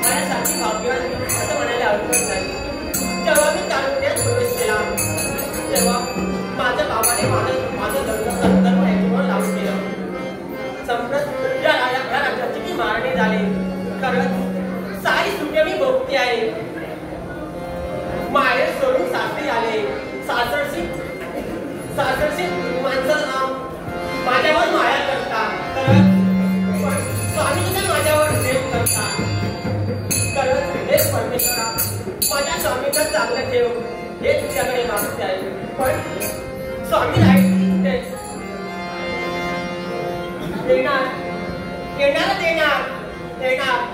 माझ्यासाठी भाग्यवान असं म्हणायला हरकत नाही. जेव्हा मी तारुण्यात प्रवेश केला तेव्हा माझ्या बाबाने माझं लग्न संदर्भ हेतूवर लावून केलं. संप्रत या राज्याची मी मारणी झाली. खरंच सारी सुखे मी भोगती आहे. माहेर सोडून सासरी आले. सासरशी माणसं माझ्यावर माया करतात. स्वामी सुद्धा माझ्यावर प्रेम करतात. खरंच हे परमेश्वरा माझ्या स्वामीचं चांगलं ठेव हे तुझ्याकडे मागते आहे. पण स्वामी नाही देणार देणार देणार देणार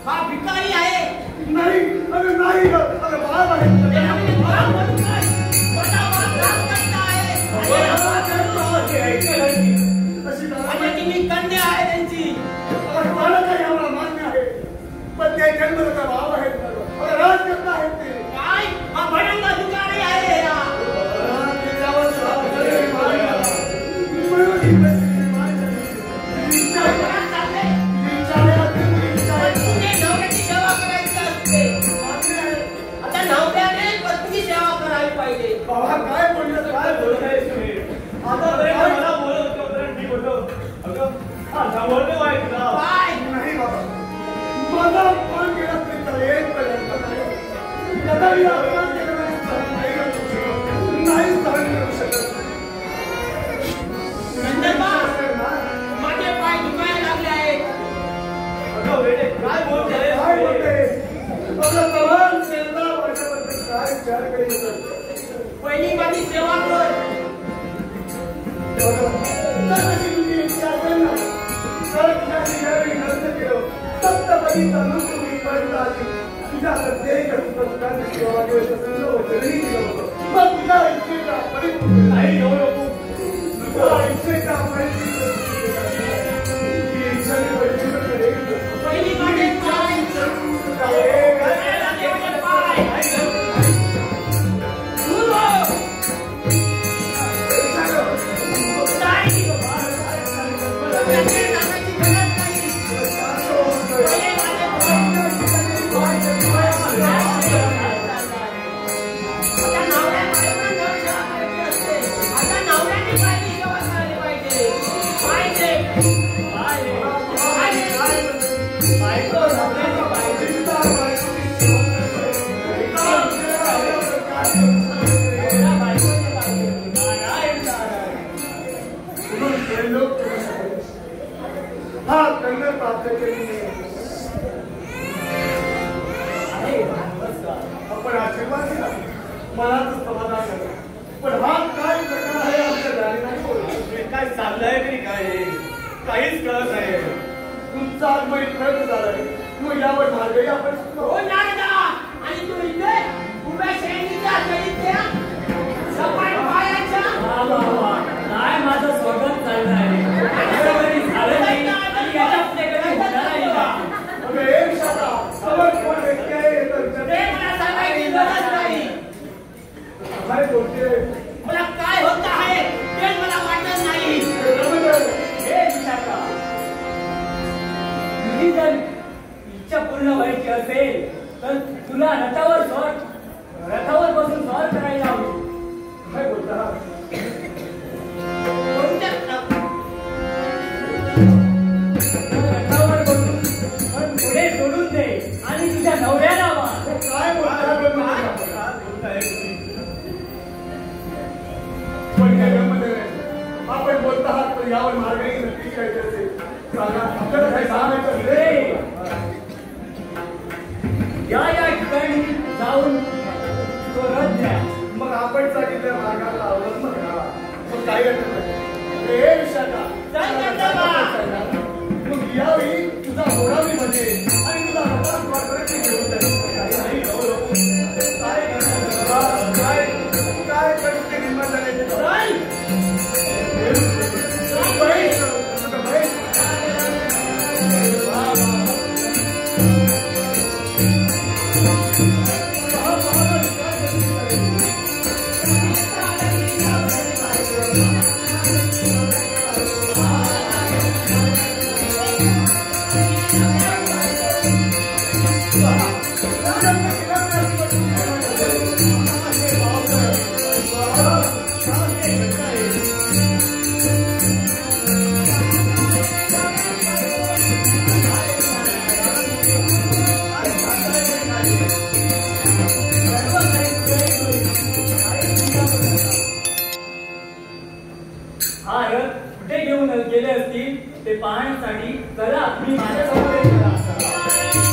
हा भिकारी आहे जन्मदाता बाबा आहेत मला राजकर्ता आहेत ते काय हा भयंकर अधिकारी आहे या सेवा करायची असते आता नवऱ्याने पत्नी सेवा करायला पाहिजे बाबा काय बोललं काय बोलताय तुम्ही आता तरी मला बोलत होतो तर ठीक होतं अगं हा जवळने वाईट ना काय नाही बाबा माझा फोन केला तरी चालेल पर्यंत नाही कदाही अपमान केला नाही सहन करू शकत माझे पाय दुखायला लागले आहेत अगं वेडे काय बोलते काय बोलते आपला तमाम सेवा वर्षाबद्दल काय विचार करीत पहिली माझी सेवा कर तुझ्या प्रत्येक सेवा मग तुझ्या इच्छेचा नाही घेऊ नको तुझ्या इच्छेचा पहिली माझे पाय आपण आशीर्वाद दिला मनाचं समाधान झालं पण हा काय प्रकार आहे आमच्या जाणे नाही काय चाललंय तरी काय काहीच कळत नाही तुमचा आत्मही खर्च झालाय मग यावर मार्गही आपण हो नारदा आणि तू इथे उभ्या श्रेणीच्या चरित्या सपाट पायाच्या काय माझं स्वागत चाललंय झालं नाही आणि याच्या पुढे कधी होणार नाही का अगं एक शाखा समज कोण व्यक्ती आहे ते मला सांगायची गरज नाही काय बोलते मला काय होत आहे ते मला वाटत नाही हे विशाखा तुझी जर इच्छा पूर्ण व्हायची असेल तर तुला रथावर बसून स्वार करायला हवी काय बोलता रथावर बसून पण पुढे सोडून दे आणि तुझ्या नवऱ्याला मार काय बोलता पण काय गंमत आहे आपण बोलत आहात तर यावर मार्गही नक्की करायचे असेल सांगा आपल्याला काही सांगायचं असेल या ठिकाणी जाऊन तो रथ द्या मग आपण सांगितल्या मार्गाला अवलंब करा मग काही अडचण नाही हे विशाखा मग यावेळी तुझा होणारी म्हणजे आणि तुझा रथात घेऊन काय काय करते निर्माण झाले हा रथ कुठे घेऊन गेले असतील ते पाहण्यासाठी चला मी माझ्यासमोर